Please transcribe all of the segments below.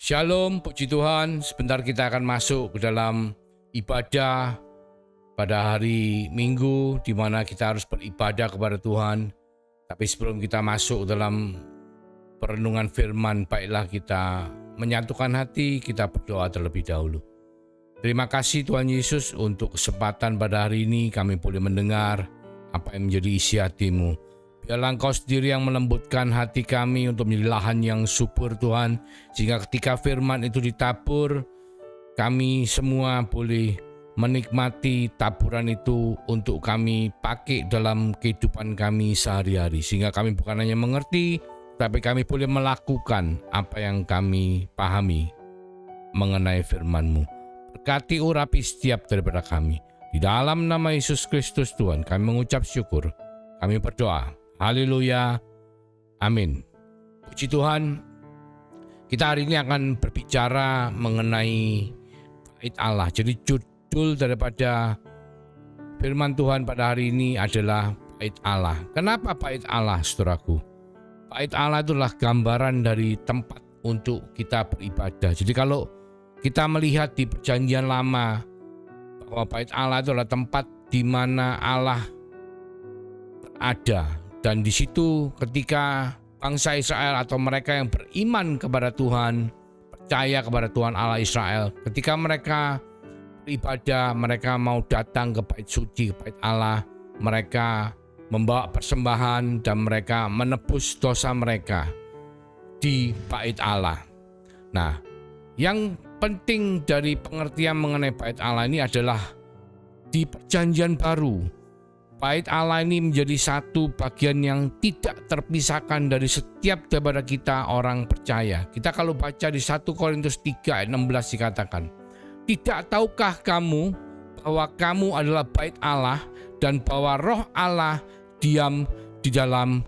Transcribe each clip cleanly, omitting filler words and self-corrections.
Shalom, puji Tuhan. Sebentar kita akan masuk ke dalam ibadah pada hari Minggu, di mana kita harus beribadah kepada Tuhan. Tapi sebelum kita masuk dalam perenungan firman, baiklah kita menyatukan hati, kita berdoa terlebih dahulu. Terima kasih Tuhan Yesus untuk kesempatan pada hari ini kami boleh mendengar apa yang menjadi isi hati-Mu. Biarlah Engkau sendiri yang melembutkan hati kami untuk menjadi lahan yang subur Tuhan, sehingga ketika firman itu ditabur, kami semua boleh menikmati taburan itu untuk kami pakai dalam kehidupan kami sehari-hari, sehingga kami bukan hanya mengerti, tapi kami boleh melakukan apa yang kami pahami mengenai firman-Mu. Berkati urapi setiap daripada kami. Di dalam nama Yesus Kristus Tuhan kami mengucap syukur, kami berdoa. Haleluya, amin. Puji Tuhan, kita hari ini akan berbicara mengenai bait Allah. Jadi judul daripada firman Tuhan pada hari ini adalah bait Allah. Kenapa bait Allah, saudaraku? Bait Allah itulah gambaran dari tempat untuk kita beribadah. Jadi kalau kita melihat di perjanjian lama bahwa bait Allah itulah tempat di mana Allah berada. Dan di situ ketika bangsa Israel atau mereka yang beriman kepada Tuhan, percaya kepada Tuhan Allah Israel, ketika mereka beribadah, mereka mau datang ke bait suci, ke bait Allah, mereka membawa persembahan dan mereka menebus dosa mereka di bait Allah. Nah, yang penting dari pengertian mengenai bait Allah ini adalah di perjanjian baru, bait Allah ini menjadi satu bagian yang tidak terpisahkan dari setiap daripada kita orang percaya. Kita kalau baca di 1 Korintus 3 ayat 16 dikatakan, "Tidak tahukah kamu bahwa kamu adalah bait Allah dan bahwa roh Allah diam di dalam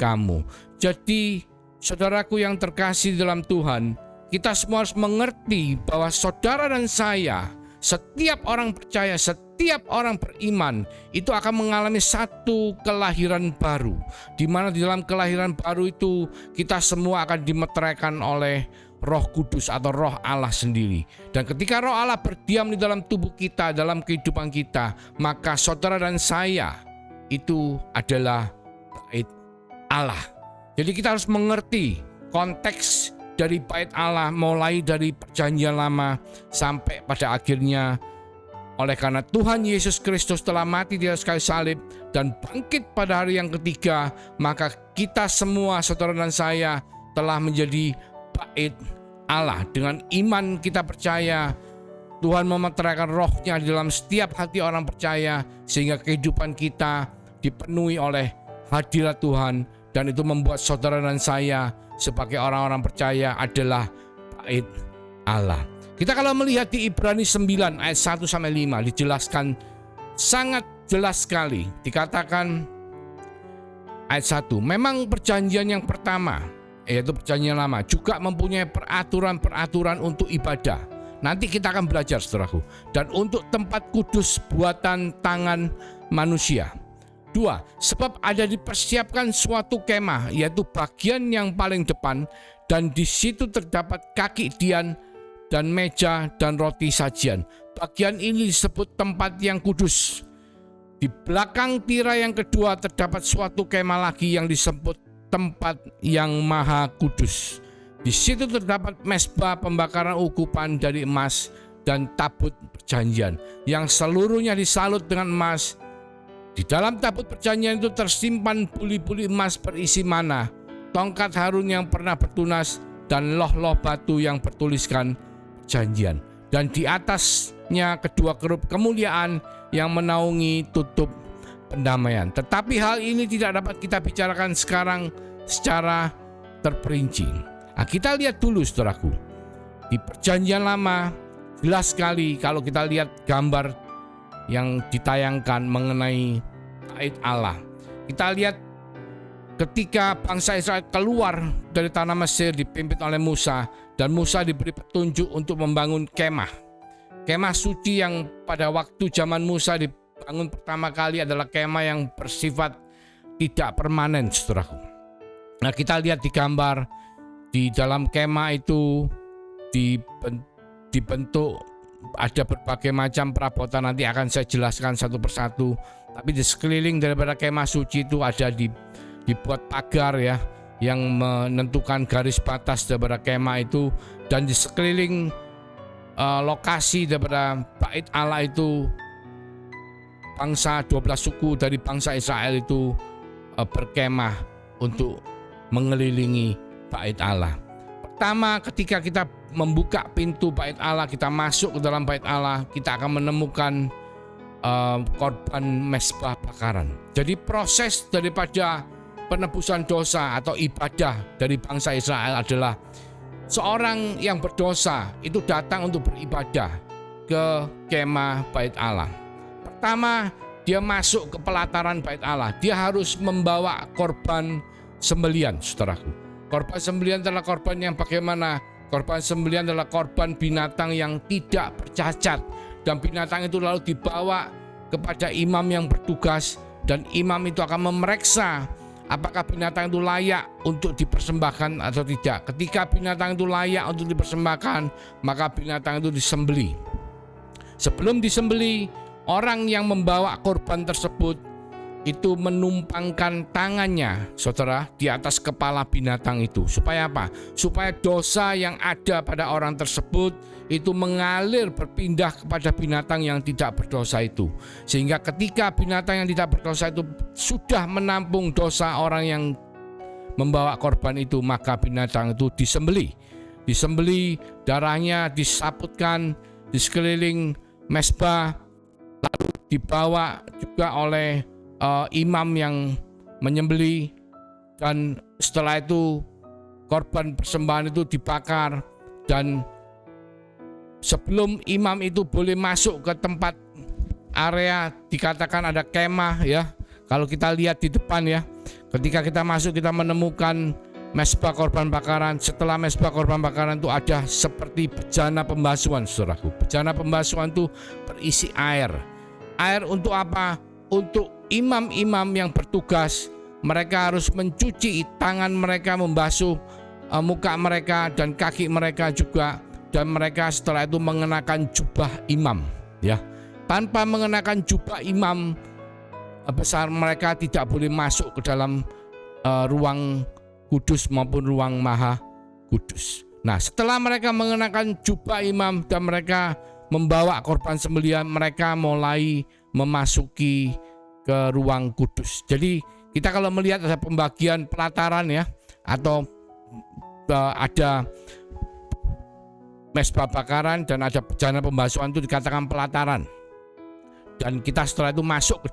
kamu." Jadi saudaraku yang terkasih dalam Tuhan, kita semua harus mengerti bahwa saudara dan saya, setiap orang percaya, setiap orang beriman itu akan mengalami satu kelahiran baru, di mana di dalam kelahiran baru itu kita semua akan dimeteraikan oleh Roh Kudus atau Roh Allah sendiri. Dan ketika Roh Allah berdiam di dalam tubuh kita, dalam kehidupan kita, maka saudara dan saya itu adalah bait Allah. Jadi kita harus mengerti konteks dari bait Allah mulai dari perjanjian lama sampai pada akhirnya oleh karena Tuhan Yesus Kristus telah mati di atas kayu salib dan bangkit pada hari yang ketiga, maka kita semua saudara dan saya telah menjadi bait Allah. Dengan iman kita percaya Tuhan memeteraikan rohnya di dalam setiap hati orang percaya, sehingga kehidupan kita dipenuhi oleh hadirat Tuhan, dan itu membuat saudara dan saya sebagai orang-orang percaya adalah bait Allah. Kita kalau melihat di Ibrani 9 ayat 1-5 dijelaskan sangat jelas sekali. Dikatakan ayat 1, memang perjanjian yang pertama, yaitu perjanjian lama, juga mempunyai peraturan-peraturan untuk ibadah. Nanti kita akan belajar saudaraku. Dan untuk tempat kudus buatan tangan manusia. 2, sebab ada dipersiapkan suatu kemah, yaitu bagian yang paling depan, dan di situ terdapat kaki dian dan meja dan roti sajian. Bagian ini disebut tempat yang kudus. Di belakang tirai yang kedua terdapat suatu kemah lagi yang disebut tempat yang maha kudus. Di situ terdapat mezbah pembakaran ukupan dari emas dan tabut perjanjian yang seluruhnya disalut dengan emas. Di dalam tabut perjanjian itu tersimpan buli-buli emas berisi mana, tongkat Harun yang pernah bertunas, dan loh-loh batu yang bertuliskan perjanjian. Dan di atasnya kedua kerup kemuliaan yang menaungi tutup pendamaian. Tetapi hal ini tidak dapat kita bicarakan sekarang secara terperinci. Nah, kita lihat dulu saudaraku. Di perjanjian lama jelas sekali kalau kita lihat gambar yang ditayangkan mengenai bait Allah. Kita lihat ketika bangsa Israel keluar dari tanah Mesir dipimpin oleh Musa, dan Musa diberi petunjuk untuk membangun kemah. Kemah suci yang pada waktu zaman Musa dibangun pertama kali adalah kemah yang bersifat tidak permanen, saudaraku. Nah, kita lihat di gambar di dalam kemah itu dibentuk, ada berbagai macam perabotan, nanti akan saya jelaskan satu persatu. Tapi di sekeliling daripada kemah suci itu ada dibuat pagar ya, yang menentukan garis batas daripada kemah itu, dan di sekeliling lokasi daripada bait Allah itu bangsa 12 suku dari bangsa Israel itu berkemah untuk mengelilingi bait Allah. Pertama, ketika kita membuka pintu bait Allah, kita masuk ke dalam bait Allah, kita akan menemukan korban mezbah bakaran. Jadi proses daripada penebusan dosa atau ibadah dari bangsa Israel adalah seorang yang berdosa itu datang untuk beribadah ke kemah bait Allah. Pertama, dia masuk ke pelataran bait Allah. Dia harus membawa korban sembelian, saudaraku. Korban sembelian adalah korban yang bagaimana? Korban sembelian adalah korban binatang yang tidak bercacat, dan binatang itu lalu dibawa kepada imam yang bertugas, dan imam itu akan memeriksa apakah binatang itu layak untuk dipersembahkan atau tidak. Ketika binatang itu layak untuk dipersembahkan, maka binatang itu disembeli. Sebelum disembeli, orang yang membawa korban tersebut itu menumpangkan tangannya, saudara, di atas kepala binatang itu. Supaya apa? Supaya dosa yang ada pada orang tersebut itu mengalir berpindah kepada binatang yang tidak berdosa itu. Sehingga ketika binatang yang tidak berdosa itu sudah menampung dosa orang yang membawa korban itu, maka binatang itu disembeli. Disembeli, darahnya disaputkan di sekeliling mezbah, lalu dibawa juga oleh imam yang menyembeli, dan setelah itu korban persembahan itu dibakar. Dan sebelum imam itu boleh masuk ke tempat area dikatakan ada kemah ya, kalau kita lihat di depan ya, ketika kita masuk kita menemukan mezbah korban bakaran. Setelah mezbah korban bakaran itu ada seperti bejana pembasuhan, saudaraku. Bejana pembasuhan itu berisi air. Air untuk apa? Untuk imam-imam yang bertugas, mereka harus mencuci tangan mereka, membasuh muka mereka dan kaki mereka juga, dan mereka setelah itu mengenakan jubah imam ya. Tanpa mengenakan jubah imam besar, mereka tidak boleh masuk ke dalam ruang kudus maupun ruang maha kudus. Nah, setelah mereka mengenakan jubah imam dan mereka membawa korban sembelihan, mereka mulai memasuki ke ruang kudus. Jadi kita kalau melihat ada pembagian pelataran ya, atau ada mezbah bakaran dan ada bejana pembasuhan, itu dikatakan pelataran. Dan kita setelah itu masuk ke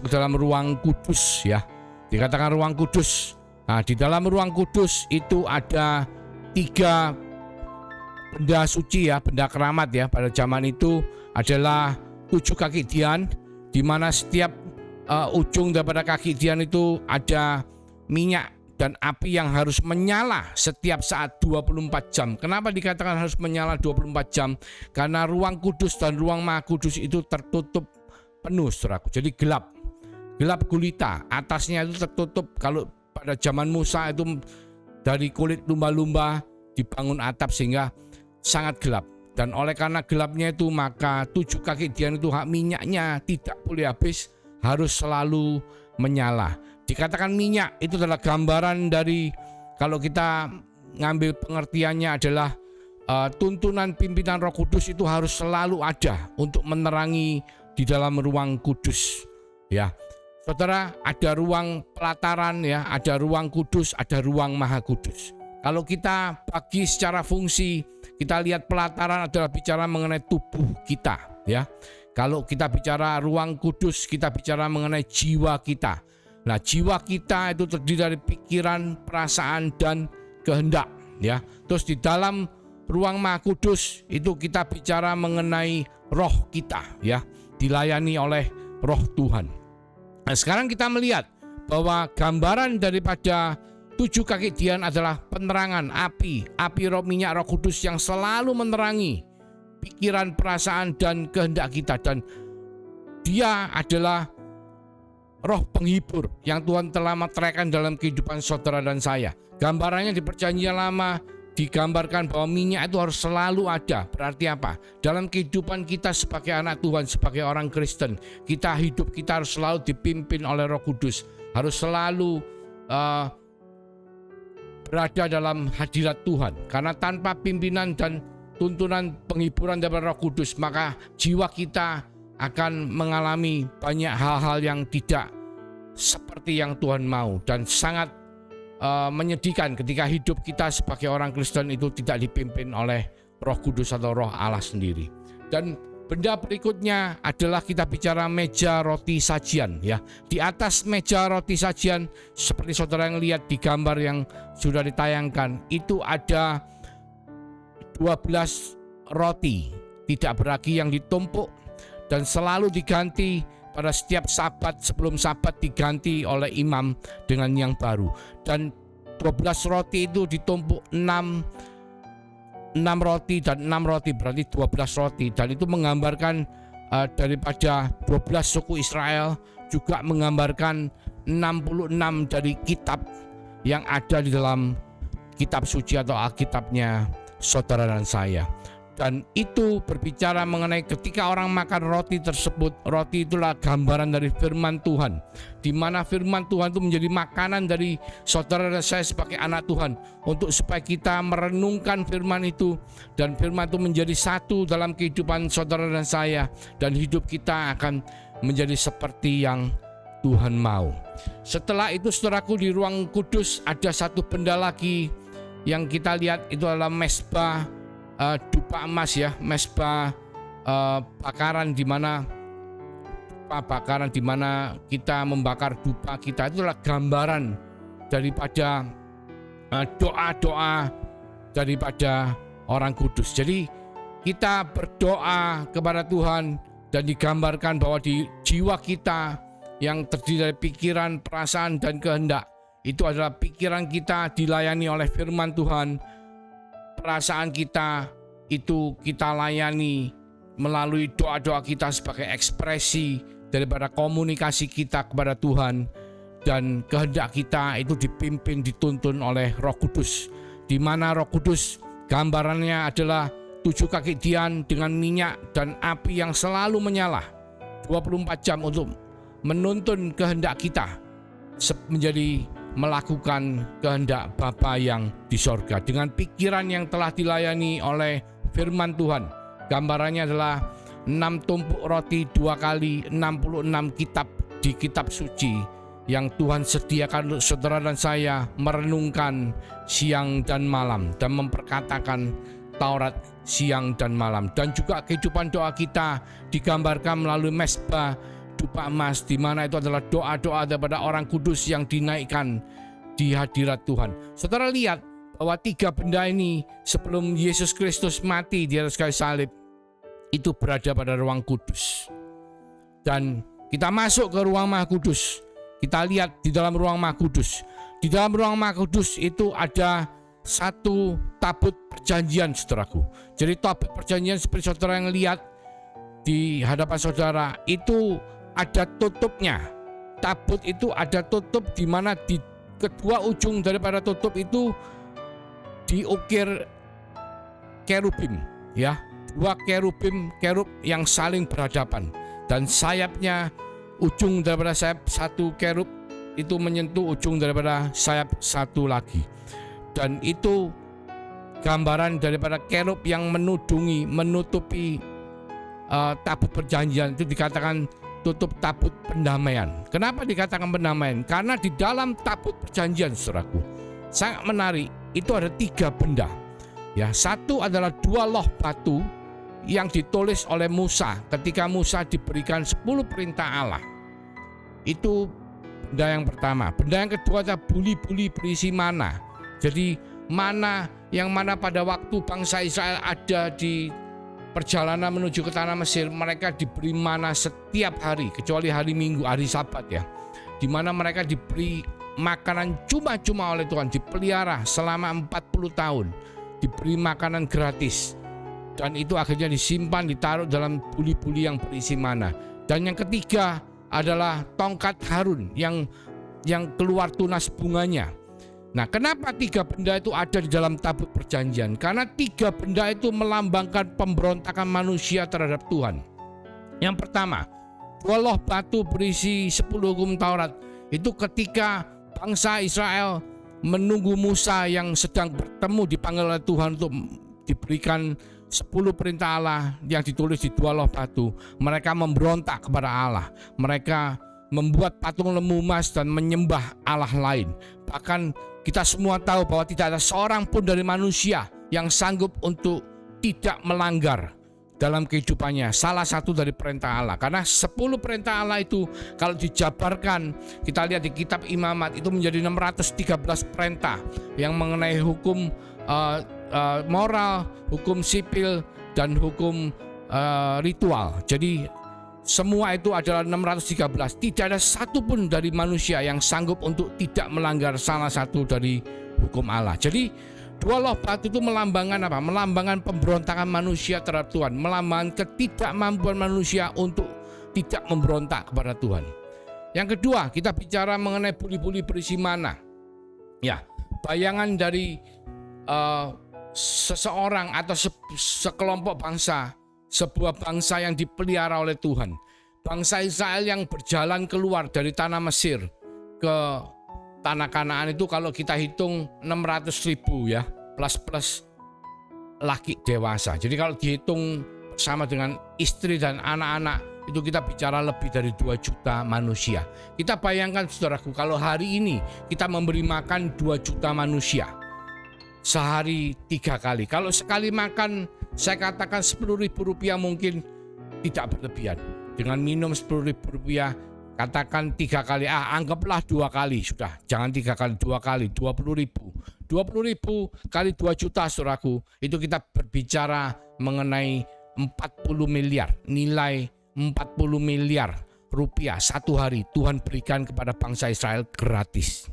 dalam ruang kudus ya, dikatakan ruang kudus. Nah, di dalam ruang kudus itu ada 3 benda suci ya, benda keramat ya. Pada zaman itu adalah 7 kaki dian, di mana setiap ujung daripada kaki dian itu ada minyak dan api yang harus menyala setiap saat 24 jam. Kenapa dikatakan harus menyala 24 jam? Karena ruang kudus dan ruang maha kudus itu tertutup penuh, saudaraku. Jadi gelap gulita, atasnya itu tertutup. Kalau pada zaman Musa itu dari kulit lumba-lumba dibangun atap sehingga sangat gelap. Dan oleh karena gelapnya itu, maka 7 kaki dian itu minyaknya tidak boleh habis, harus selalu menyala. Dikatakan minyak itu adalah gambaran dari, kalau kita ngambil pengertiannya adalah tuntunan pimpinan Roh Kudus itu harus selalu ada untuk menerangi di dalam ruang kudus ya. Saudara, ada ruang pelataran ya, ada ruang kudus, ada ruang maha kudus. Kalau kita bagi secara fungsi, kita lihat pelataran adalah bicara mengenai tubuh kita ya. Kalau kita bicara ruang kudus, kita bicara mengenai jiwa kita. Nah, jiwa kita itu terdiri dari pikiran, perasaan, dan kehendak ya. Terus di dalam ruang maha kudus itu kita bicara mengenai roh kita ya, dilayani oleh roh Tuhan. Nah, sekarang kita melihat bahwa gambaran daripada 7 kaki dian adalah penerangan api roh minyak Roh Kudus yang selalu menerangi pikiran, perasaan, dan kehendak kita. Dan dia adalah roh penghibur yang Tuhan telah meteraikan dalam kehidupan saudara dan saya. Gambarannya di Perjanjian Lama, digambarkan bahwa minyak itu harus selalu ada. Berarti apa? Dalam kehidupan kita sebagai anak Tuhan, sebagai orang Kristen, hidup kita harus selalu dipimpin oleh Roh Kudus, harus selalu berada dalam hadirat Tuhan. Karena tanpa pimpinan dan tuntunan penghiburan dari Roh Kudus, maka jiwa kita akan mengalami banyak hal-hal yang tidak seperti yang Tuhan mau, dan sangat menyedihkan ketika hidup kita sebagai orang Kristen itu tidak dipimpin oleh Roh Kudus atau Roh Allah sendiri. Dan benda berikutnya adalah kita bicara meja roti sajian, ya. Di atas meja roti sajian, seperti saudara yang lihat di gambar yang sudah ditayangkan, itu ada 12 roti tidak beragi yang ditumpuk dan selalu diganti pada setiap Sabat. Sebelum Sabat diganti oleh imam dengan yang baru. Dan 12 roti itu ditumpuk 6 roti dan 6 roti, berarti 12 roti. Dan itu menggambarkan daripada 12 suku Israel, juga menggambarkan 66 dari kitab yang ada di dalam kitab suci atau Alkitabnya saudara dan saya. Dan itu berbicara mengenai ketika orang makan roti tersebut, roti itulah gambaran dari firman Tuhan, di mana firman Tuhan itu menjadi makanan dari saudara dan saya sebagai anak Tuhan, untuk supaya kita merenungkan firman itu, dan firman itu menjadi satu dalam kehidupan saudara dan saya, dan hidup kita akan menjadi seperti yang Tuhan mau. Setelah itu saudaraku, di ruang kudus ada satu benda lagi yang kita lihat, itu adalah mezbah dupa emas, ya, mezbah bakaran, di mana kita membakar dupa kita. Itulah gambaran daripada doa-doa daripada orang kudus. Jadi kita berdoa kepada Tuhan, dan digambarkan bahwa di jiwa kita yang terdiri dari pikiran, perasaan, dan kehendak, itu adalah pikiran kita dilayani oleh firman Tuhan. Perasaan kita itu kita layani melalui doa-doa kita sebagai ekspresi daripada komunikasi kita kepada Tuhan, dan kehendak kita itu dipimpin, dituntun oleh Roh Kudus, di mana Roh Kudus gambarannya adalah 7 kaki dian dengan minyak dan api yang selalu menyala 24 jam untuk menuntun kehendak kita menjadi melakukan kehendak Bapa yang di sorga dengan pikiran yang telah dilayani oleh firman Tuhan. Gambarannya adalah 6 tumpuk roti 2 kali 66 kitab di kitab suci yang Tuhan sediakan untuk saudara dan saya merenungkan siang dan malam, dan memperkatakan Taurat siang dan malam. Dan juga kehidupan doa kita digambarkan melalui mezbah dupa emas, di mana itu adalah doa-doa daripada orang kudus yang dinaikkan di hadirat Tuhan. Saudara lihat bahwa 3 benda ini sebelum Yesus Kristus mati di atas kayu salib itu berada pada ruang kudus. Dan kita masuk ke ruang Maha Kudus. Kita lihat di dalam ruang Maha Kudus. Di dalam ruang Maha Kudus itu ada satu tabut perjanjian, saudaraku. Jadi tabut perjanjian seperti saudara yang lihat di hadapan saudara itu ada tutupnya. Tabut itu ada tutup, di mana di kedua ujung daripada tutup itu diukir kerubim, ya, 2 kerub yang saling berhadapan, dan sayapnya, ujung daripada sayap satu kerub itu menyentuh ujung daripada sayap satu lagi, dan itu gambaran daripada kerub yang menutupi tabut perjanjian. Itu dikatakan tutup tabut pendamaian. Kenapa dikatakan pendamaian? Karena di dalam tabut perjanjian, saudaraku, sangat menarik, itu ada 3 benda. Ya, satu adalah 2 loh batu yang ditulis oleh Musa ketika Musa diberikan 10 perintah Allah. Itu benda yang pertama. Benda yang kedua adalah buli-buli berisi mana. Jadi mana yang mana pada waktu bangsa Israel ada di perjalanan menuju ke tanah Mesir, mereka diberi mana setiap hari kecuali hari Minggu, hari Sabat, ya, di mana mereka diberi makanan cuma-cuma oleh Tuhan, dipelihara selama 40 tahun, diberi makanan gratis, dan itu akhirnya disimpan, ditaruh dalam buli-buli yang berisi mana. Dan yang ketiga adalah tongkat Harun yang keluar tunas bunganya. Nah, kenapa 3 benda itu ada di dalam tabut perjanjian? Karena 3 benda itu melambangkan pemberontakan manusia terhadap Tuhan. Yang pertama, 2 loh batu berisi 10 hukum Taurat. Itu ketika bangsa Israel menunggu Musa yang sedang bertemu dipanggil oleh Tuhan untuk diberikan 10 perintah Allah yang ditulis di 2 loh batu. Mereka memberontak kepada Allah. Mereka membuat patung lembu emas dan menyembah Allah lain. Bahkan kita semua tahu bahwa tidak ada seorang pun dari manusia yang sanggup untuk tidak melanggar dalam kehidupannya salah satu dari perintah Allah. Karena 10 perintah Allah itu kalau dijabarkan, kita lihat di kitab Imamat, itu menjadi 613 perintah yang mengenai hukum moral, hukum sipil, dan hukum ritual. Jadi semua itu adalah 613. Tidak ada satupun dari manusia yang sanggup untuk tidak melanggar salah satu dari hukum Allah. Jadi 2 loh batu itu melambangkan apa? Melambangkan pemberontakan manusia terhadap Tuhan, melambangkan ketidakmampuan manusia untuk tidak memberontak kepada Tuhan. Yang kedua, kita bicara mengenai buli-buli berisi mana. Ya, bayangan dari seseorang atau sekelompok bangsa, sebuah bangsa yang dipelihara oleh Tuhan. Bangsa Israel yang berjalan keluar dari tanah Mesir ke tanah Kanaan itu kalau kita hitung 600.000 ya, plus laki dewasa. Jadi kalau dihitung bersama dengan istri dan anak-anak, itu kita bicara lebih dari 2 juta manusia. Kita bayangkan saudaraku, kalau hari ini kita memberi makan 2 juta manusia sehari 3 kali. Kalau sekali makan, saya katakan Rp10.000 mungkin tidak berlebihan. Dengan minum Rp10.000, katakan 3 kali, anggaplah 2 kali sudah. Jangan 3 kali, 2 kali, 20.000. 20.000 kali 2 juta saudaraku, itu kita berbicara mengenai 40 miliar. Nilai 40 miliar rupiah satu hari Tuhan berikan kepada bangsa Israel gratis.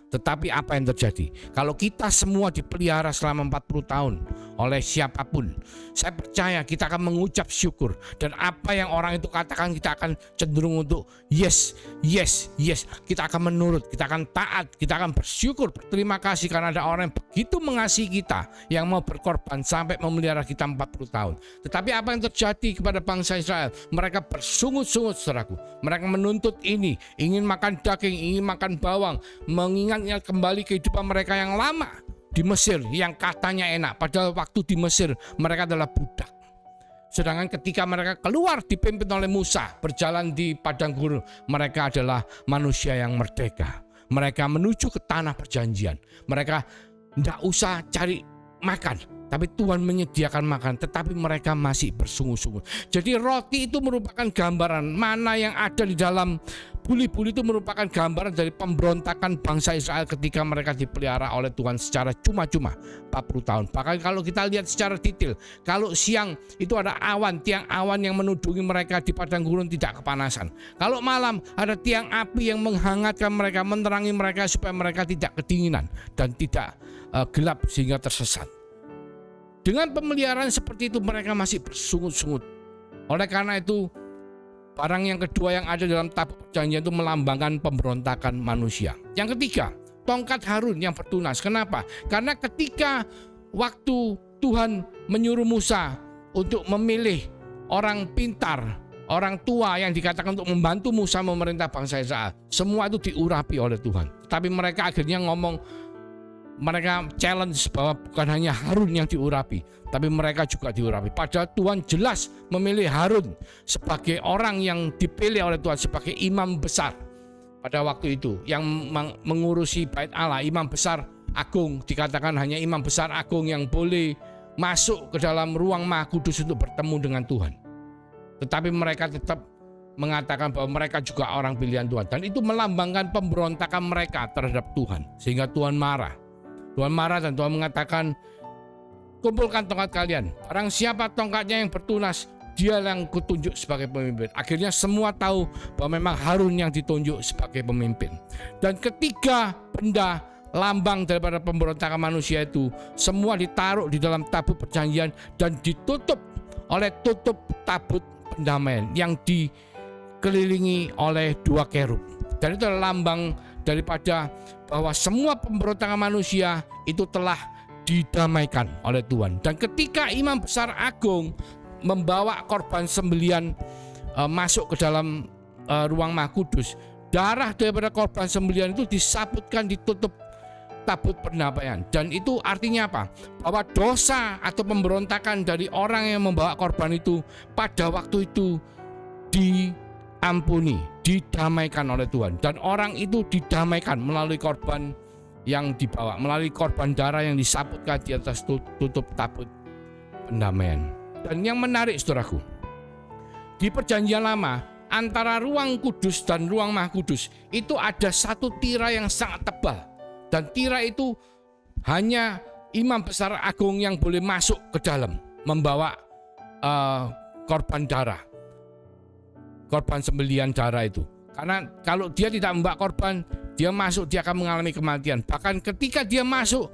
Tetapi apa yang terjadi? Kalau kita semua dipelihara selama 40 tahun oleh siapapun, saya percaya kita akan mengucap syukur. Dan apa yang orang itu katakan, kita akan cenderung untuk yes. Kita akan menurut, kita akan taat, kita akan bersyukur, berterima kasih karena ada orang yang begitu mengasihi kita, yang mau berkorban sampai memelihara kita 40 tahun. Tetapi apa yang terjadi kepada bangsa Israel? Mereka bersungut-sungut saudaraku. Mereka menuntut ini, ingin makan daging, ingin makan bawang, mengingatnya kembali kehidupan mereka yang lama di Mesir yang katanya enak, padahal waktu di Mesir mereka adalah budak. Sedangkan ketika mereka keluar dipimpin oleh Musa, berjalan di padang gurun, mereka adalah manusia yang merdeka. Mereka menuju ke tanah perjanjian. Mereka tidak usah cari makan, tapi Tuhan menyediakan makan, tetapi mereka masih bersungut-sungut. Jadi roti itu merupakan gambaran, mana yang ada di dalam buli-buli itu merupakan gambaran dari pemberontakan bangsa Israel ketika mereka dipelihara oleh Tuhan secara cuma-cuma 40 tahun. Bahkan kalau kita lihat secara detail, kalau siang itu ada awan, tiang awan yang menudungi mereka di padang gurun tidak kepanasan. Kalau malam ada tiang api yang menghangatkan mereka, menerangi mereka supaya mereka tidak kedinginan dan tidak gelap sehingga tersesat. Dengan pemeliharaan seperti itu mereka masih bersungut-sungut. Oleh karena itu, barang yang kedua yang ada dalam tabut perjanjian itu melambangkan pemberontakan manusia. Yang ketiga, tongkat Harun yang bertunas. Kenapa? Karena ketika waktu Tuhan menyuruh Musa untuk memilih orang pintar, orang tua yang dikatakan untuk membantu Musa memerintah bangsa Israel, semua itu diurapi oleh Tuhan. Tapi mereka akhirnya mereka challenge bahwa bukan hanya Harun yang diurapi, tapi mereka juga diurapi. Padahal Tuhan jelas memilih Harun sebagai orang yang dipilih oleh Tuhan sebagai imam besar pada waktu itu, yang mengurusi bait Allah. Imam besar agung, dikatakan hanya imam besar agung yang boleh masuk ke dalam ruang Maha Kudus untuk bertemu dengan Tuhan. Tetapi mereka tetap mengatakan bahwa mereka juga orang pilihan Tuhan, dan itu melambangkan pemberontakan mereka terhadap Tuhan, sehingga Tuhan marah. Tuhan marah dan Tuhan mengatakan, kumpulkan tongkat kalian. Barang siapa tongkatnya yang bertunas, dia yang kutunjuk sebagai pemimpin. Akhirnya semua tahu bahwa memang Harun yang ditunjuk sebagai pemimpin. Dan ketiga benda lambang daripada pemberontakan manusia itu semua ditaruh di dalam tabut perjanjian dan ditutup oleh tutup tabut pendamaian yang dikelilingi oleh 2 kerub. Dan itu adalah lambang daripada bahwa semua pemberontakan manusia itu telah didamaikan oleh Tuhan. Dan ketika Imam Besar Agung membawa korban sembelian masuk ke dalam ruang Maha Kudus, darah daripada korban sembelian itu disabutkan, ditutup tabut pendamaian. Dan itu artinya apa? Bahwa dosa atau pemberontakan dari orang yang membawa korban itu pada waktu itu diampuni, didamaikan oleh Tuhan. Dan orang itu didamaikan melalui korban yang dibawa, melalui korban darah yang disabutkan di atas tutup tabut pendamaian. Dan yang menarik saudaraku, di Perjanjian Lama antara ruang kudus dan ruang Maha Kudus itu ada satu tirai yang sangat tebal. Dan tirai itu hanya Imam Besar Agung yang boleh masuk ke dalam membawa korban darah, korban sembelian darah itu. Karena kalau dia tidak membawa korban, dia masuk, dia akan mengalami kematian. Bahkan ketika dia masuk,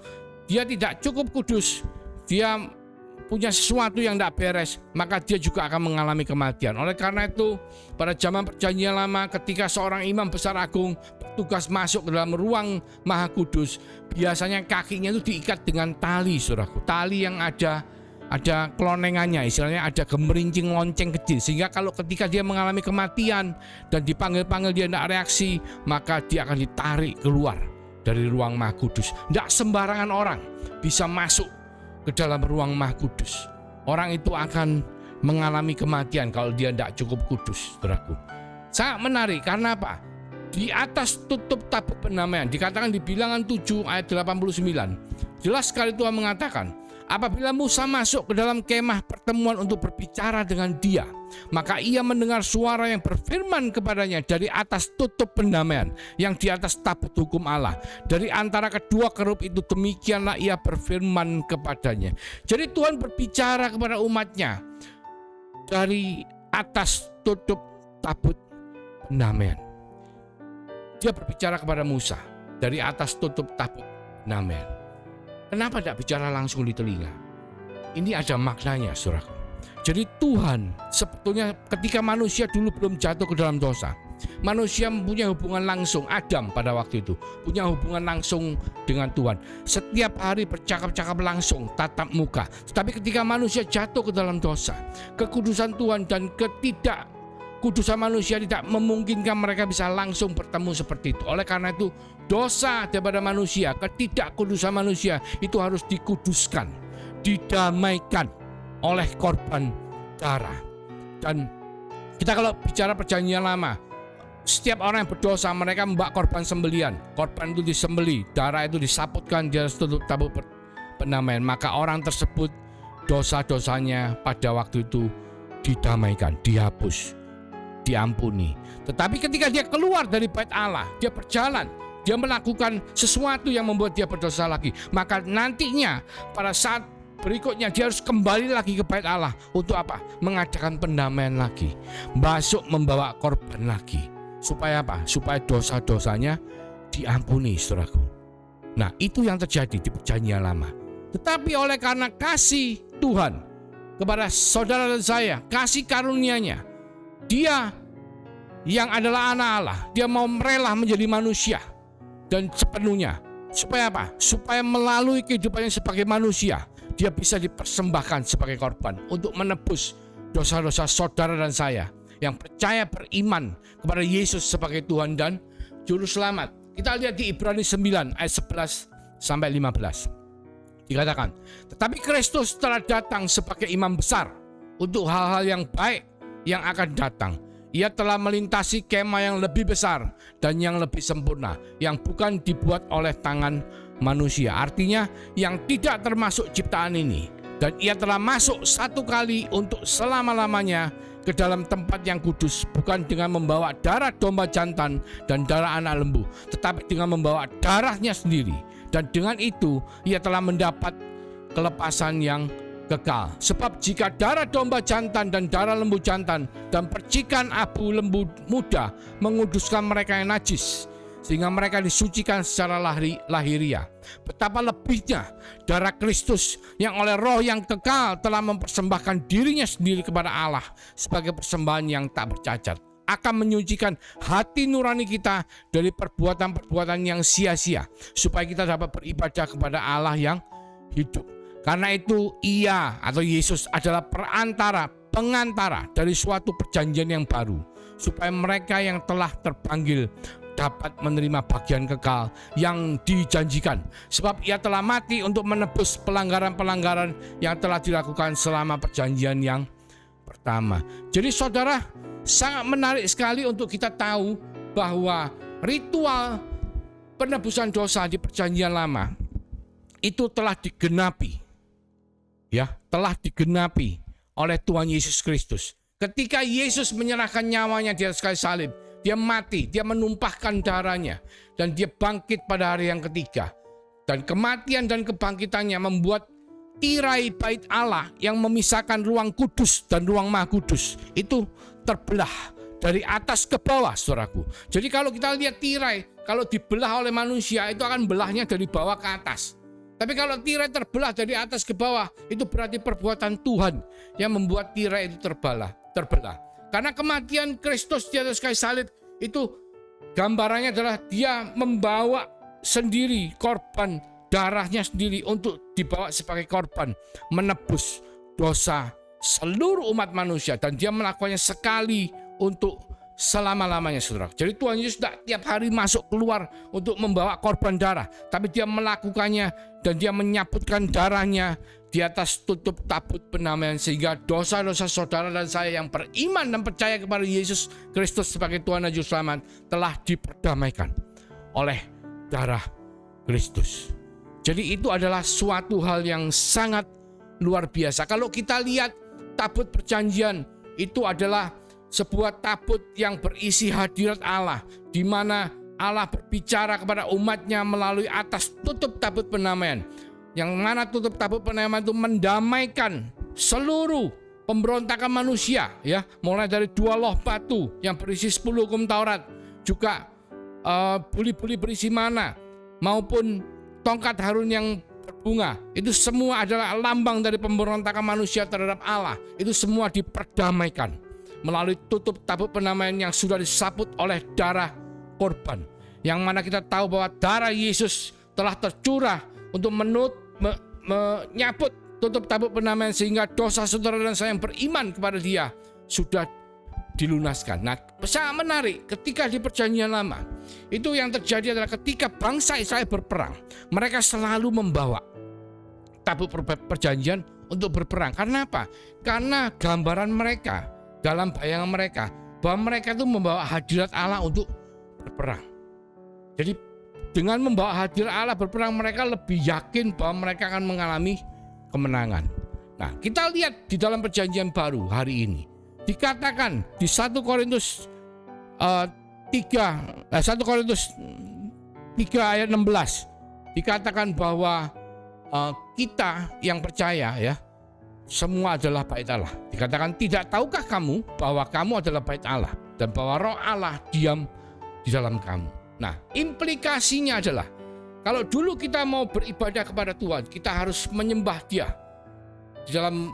dia tidak cukup kudus, dia punya sesuatu yang tidak beres, maka dia juga akan mengalami kematian. Oleh karena itu, pada zaman Perjanjian Lama, ketika seorang Imam Besar Agung bertugas masuk ke dalam ruang Maha Kudus, biasanya kakinya itu diikat dengan tali, saudaraku. Tali yang ada kelonengannya, istilahnya ada gemerincing lonceng kecil, sehingga kalau ketika dia mengalami kematian dan dipanggil-panggil dia tidak reaksi, maka dia akan ditarik keluar dari ruang Maha Kudus. Tidak sembarangan orang bisa masuk ke dalam ruang Maha Kudus. Orang itu akan mengalami kematian kalau dia tidak cukup kudus, saudaraku. Sangat menarik karena apa? Di atas tutup tabut pendamaian, dikatakan di Bilangan 7 ayat 89, jelas sekali Tuhan mengatakan, apabila Musa masuk ke dalam kemah pertemuan untuk berbicara dengan dia, maka ia mendengar suara yang berfirman kepadanya dari atas tutup pendamaian yang di atas tabut hukum Allah. Dari antara kedua kerup itu demikianlah ia berfirman kepadanya. Jadi Tuhan berbicara kepada umatnya dari atas tutup tabut pendamaian. Dia berbicara kepada Musa dari atas tutup tabut pendamaian. Kenapa tidak bicara langsung di telinga? Ini ada maknanya, saudaraku. Jadi Tuhan sebetulnya ketika manusia dulu belum jatuh ke dalam dosa, manusia mempunyai hubungan langsung. Adam pada waktu itu punya hubungan langsung dengan Tuhan. Setiap hari bercakap-cakap langsung, tatap muka. Tetapi ketika manusia jatuh ke dalam dosa, kekudusan Tuhan dan ketidakkudusan manusia tidak memungkinkan mereka bisa langsung bertemu seperti itu. Oleh karena itu, dosa daripada manusia, ketidakkudusan manusia itu harus dikuduskan, didamaikan oleh korban darah. Dan kita kalau bicara Perjanjian Lama, setiap orang yang berdosa mereka membawa korban sembelian. Korban itu disembeli, darah itu disaputkan di atas tutup tabut pendamaian. Maka orang tersebut dosa-dosanya pada waktu itu didamaikan, dihapus, diampuni. Tetapi ketika dia keluar dari bait Allah, dia berjalan, dia melakukan sesuatu yang membuat dia berdosa lagi, maka nantinya pada saat berikutnya dia harus kembali lagi ke bait Allah. Untuk apa? Mengadakan pendamaian lagi, masuk membawa korban lagi. Supaya apa? Supaya dosa-dosanya diampuni, saudaraku. Nah, itu yang terjadi di Perjanjian Lama. Tetapi oleh karena kasih Tuhan kepada saudara dan saya, kasih karunia-Nya, dia yang adalah anak Allah, dia mau rela menjadi manusia dan sepenuhnya. Supaya apa? Supaya melalui kehidupannya sebagai manusia, dia bisa dipersembahkan sebagai korban untuk menebus dosa-dosa saudara dan saya yang percaya beriman kepada Yesus sebagai Tuhan dan Juru Selamat. Kita lihat di Ibrani 9 ayat 11 sampai 15. Dikatakan, tetapi Kristus telah datang sebagai imam besar untuk hal-hal yang baik yang akan datang. Ia telah melintasi kemah yang lebih besar dan yang lebih sempurna, yang bukan dibuat oleh tangan manusia. Artinya yang tidak termasuk ciptaan ini. Dan ia telah masuk satu kali untuk selama-lamanya ke dalam tempat yang kudus, bukan dengan membawa darah domba jantan dan darah anak lembu, tetapi dengan membawa darahnya sendiri. Dan dengan itu ia telah mendapat kelepasan yang kekal. Sebab jika darah domba jantan dan darah lembu jantan dan percikan abu lembu muda menguduskan mereka yang najis, sehingga mereka disucikan secara lahiriah, betapa lebihnya darah Kristus yang oleh roh yang kekal telah mempersembahkan dirinya sendiri kepada Allah sebagai persembahan yang tak bercacat, akan menyucikan hati nurani kita dari perbuatan-perbuatan yang sia-sia, supaya kita dapat beribadah kepada Allah yang hidup. Karena itu Ia atau Yesus adalah pengantara dari suatu perjanjian yang baru, supaya mereka yang telah terpanggil dapat menerima bagian kekal yang dijanjikan. Sebab Ia telah mati untuk menebus pelanggaran-pelanggaran yang telah dilakukan selama perjanjian yang pertama. Jadi saudara, sangat menarik sekali untuk kita tahu bahwa ritual penebusan dosa di perjanjian lama itu telah digenapi, telah digenapi oleh Tuhan Yesus Kristus. Ketika Yesus menyerahkan nyawanya di atas kayu salib, dia mati, dia menumpahkan darahnya, dan dia bangkit pada hari yang ketiga. Dan kematian dan kebangkitannya membuat tirai bait Allah yang memisahkan ruang kudus dan ruang maha kudus itu terbelah dari atas ke bawah, saudaraku. Jadi kalau kita lihat tirai, kalau dibelah oleh manusia itu akan belahnya dari bawah ke atas. Tapi kalau tirai terbelah dari atas ke bawah, itu berarti perbuatan Tuhan yang membuat tirai itu terbelah. Karena kematian Kristus di atas kayu salib itu gambarannya adalah dia membawa sendiri korban darahnya sendiri untuk dibawa sebagai korban menebus dosa seluruh umat manusia, dan dia melakukannya sekali untuk selama-lamanya, saudara. Jadi Tuhan Yesus tidak tiap hari masuk keluar untuk membawa korban darah, tapi dia melakukannya dan dia menyaputkan darahnya di atas tutup tabut penamaian, sehingga dosa-dosa saudara dan saya yang beriman dan percaya kepada Yesus Kristus sebagai Tuhan dan Juru Selamat telah diperdamaikan oleh darah Kristus. Jadi itu adalah suatu hal yang sangat luar biasa. Kalau kita lihat tabut perjanjian, itu adalah sebuah tabut yang berisi hadirat Allah, di mana Allah berbicara kepada umatnya melalui atas tutup tabut penamaian, yang mana tutup tabut penamaian itu mendamaikan seluruh pemberontakan manusia, mulai dari 2 loh batu yang berisi 10 hukum Taurat, juga buli-buli berisi mana, maupun tongkat Harun yang berbunga. Itu semua adalah lambang dari pemberontakan manusia terhadap Allah. Itu semua diperdamaikan melalui tutup tabut penamaian yang sudah disaput oleh darah korban, yang mana kita tahu bahwa darah Yesus telah tercurah untuk menyaput tutup tabut penamaian, sehingga dosa saudara dan saya yang beriman kepada Dia sudah dilunaskan. Nah, sangat menarik ketika di perjanjian lama itu yang terjadi adalah ketika bangsa Israel berperang, mereka selalu membawa tabut perjanjian untuk berperang. Karena apa? Karena gambaran mereka, dalam bayangan mereka, bahwa mereka itu membawa hadirat Allah untuk berperang. Jadi dengan membawa hadirat Allah berperang, mereka lebih yakin bahwa mereka akan mengalami kemenangan. Nah, kita lihat di dalam perjanjian baru hari ini, dikatakan di 1 Korintus 3 ayat 16, dikatakan bahwa kita yang percaya semua adalah bait Allah. Dikatakan, tidak tahukah kamu bahwa kamu adalah bait Allah dan bahwa Roh Allah diam di dalam kamu. Nah, implikasinya adalah kalau dulu kita mau beribadah kepada Tuhan, kita harus menyembah Dia di dalam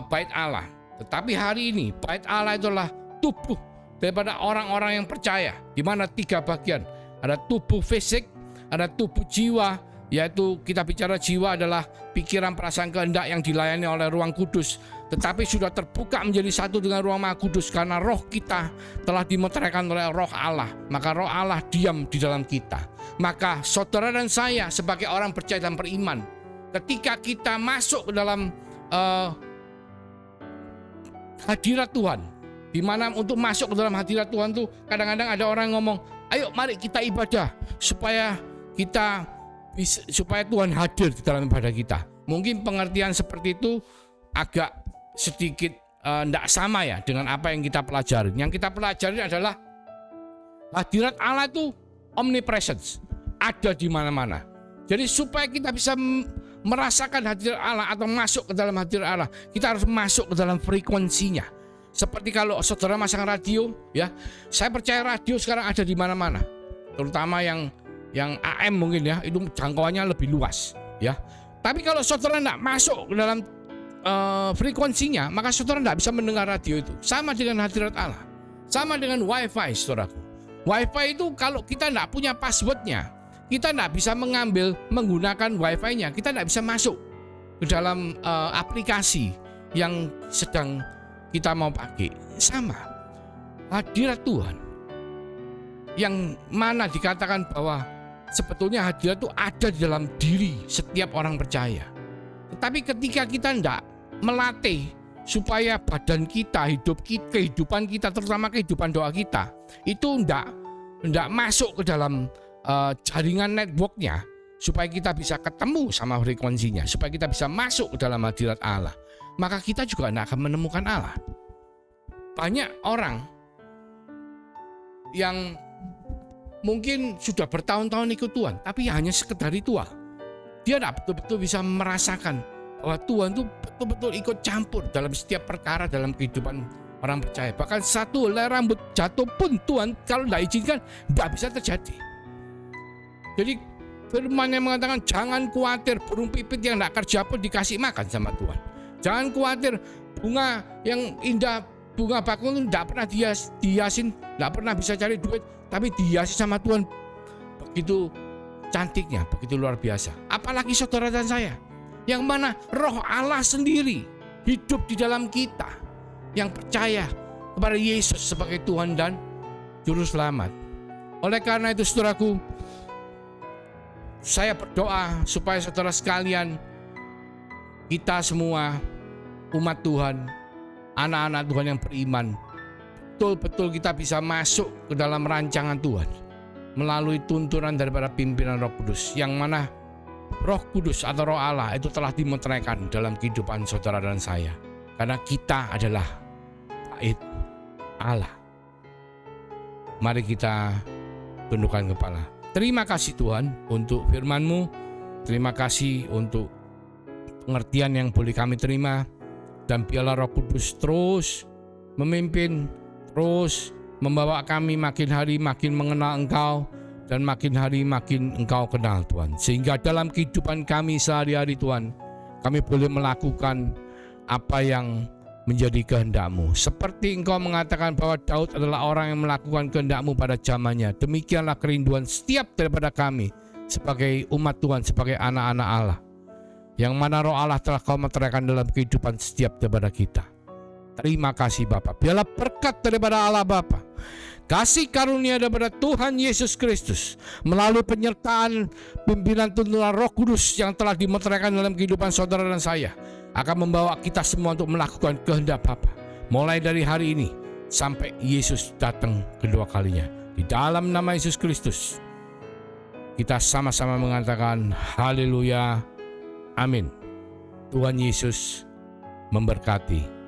bait Allah. Tetapi hari ini bait Allah itulah tubuh daripada orang-orang yang percaya, di mana 3 bagian. Ada tubuh fisik, ada tubuh jiwa, yaitu kita bicara jiwa adalah pikiran, perasaan, kehendak yang dilayani oleh ruang kudus, tetapi sudah terbuka menjadi satu dengan ruang maha kudus karena roh kita telah dimeteraikan oleh roh Allah. Maka roh Allah diam di dalam kita. Maka saudara dan saya sebagai orang percaya dan beriman, ketika kita masuk ke dalam hadirat Tuhan, di mana untuk masuk ke dalam hadirat Tuhan tuh kadang-kadang ada orang ngomong, ayo mari kita ibadah supaya Tuhan hadir di dalam ibadah kita. Mungkin pengertian seperti itu agak sedikit tidak sama dengan apa yang kita pelajari. Yang kita pelajari adalah hadirat Allah itu omnipresence, ada di mana-mana. Jadi supaya kita bisa merasakan hadirat Allah atau masuk ke dalam hadirat Allah, kita harus masuk ke dalam frekuensinya. Seperti kalau saudara masang radio, saya percaya radio sekarang ada di mana-mana, terutama yang AM mungkin itu jangkauannya lebih luas, Tapi kalau saudara tidak masuk ke dalam frekuensinya, maka saudara tidak bisa mendengar radio itu. Sama dengan hadirat Allah. Sama dengan WiFi, saudaraku. WiFi itu kalau kita tidak punya passwordnya, kita tidak bisa menggunakan WiFi-nya, kita tidak bisa masuk ke dalam aplikasi yang sedang kita mau pakai. Sama, hadirat Tuhan yang mana dikatakan bahwa sebetulnya hadirat itu ada di dalam diri setiap orang percaya. Tetapi ketika kita tidak melatih supaya badan kita, kehidupan kita, terutama kehidupan doa kita, itu tidak masuk ke dalam jaringan networknya, supaya kita bisa ketemu sama frekuensinya, supaya kita bisa masuk ke dalam hadirat Allah, maka kita juga tidak akan menemukan Allah. Banyak orang yang mungkin sudah bertahun-tahun ikut Tuhan, tapi hanya sekedar ritual. Dia tidak betul-betul bisa merasakan bahwa Tuhan itu betul-betul ikut campur dalam setiap perkara dalam kehidupan orang percaya. Bahkan satu helai rambut jatuh pun Tuhan kalau tidak izinkan tidak bisa terjadi. Jadi firman yang mengatakan jangan khawatir, burung pipit yang tidak kerja pun dikasih makan sama Tuhan. Jangan khawatir, bunga yang indah, bunga bakung itu tidak pernah dihiasin, tidak pernah bisa cari duit, tapi dihiasi sama Tuhan begitu cantiknya, begitu luar biasa. Apalagi saudara dan saya, yang mana Roh Allah sendiri hidup di dalam kita yang percaya kepada Yesus sebagai Tuhan dan Juru Selamat. Oleh karena itu saudaraku, saya berdoa supaya saudara sekalian, kita semua umat Tuhan, anak-anak Tuhan yang beriman, betul-betul kita bisa masuk ke dalam rancangan Tuhan melalui tuntunan daripada pimpinan Roh Kudus, yang mana Roh Kudus atau Roh Allah itu telah dimeteraikan dalam kehidupan saudara dan saya, karena kita adalah bait Allah. Mari kita tundukkan kepala. Terima kasih Tuhan untuk firman-Mu. Terima kasih untuk pengertian yang boleh kami terima, dan biarlah Roh Kudus terus memimpin, terus membawa kami makin hari makin mengenal Engkau, dan makin hari makin Engkau kenal Tuhan. Sehingga dalam kehidupan kami sehari-hari Tuhan, kami boleh melakukan apa yang menjadi kehendak-Mu. Seperti Engkau mengatakan bahwa Daud adalah orang yang melakukan kehendak-Mu pada zamannya. Demikianlah kerinduan setiap daripada kami sebagai umat Tuhan, sebagai anak-anak Allah, yang mana Roh Allah telah Kau meteraikan dalam kehidupan setiap daripada kita. Terima kasih Bapa. Biarlah berkat daripada Allah Bapa, kasih karunia daripada Tuhan Yesus Kristus, melalui penyertaan pimpinan tuntunan Roh Kudus yang telah dimeteraikan dalam kehidupan saudara dan saya, akan membawa kita semua untuk melakukan kehendak Bapa, mulai dari hari ini sampai Yesus datang kedua kalinya. Di dalam nama Yesus Kristus, kita sama-sama mengatakan haleluya, amin. Tuhan Yesus memberkati.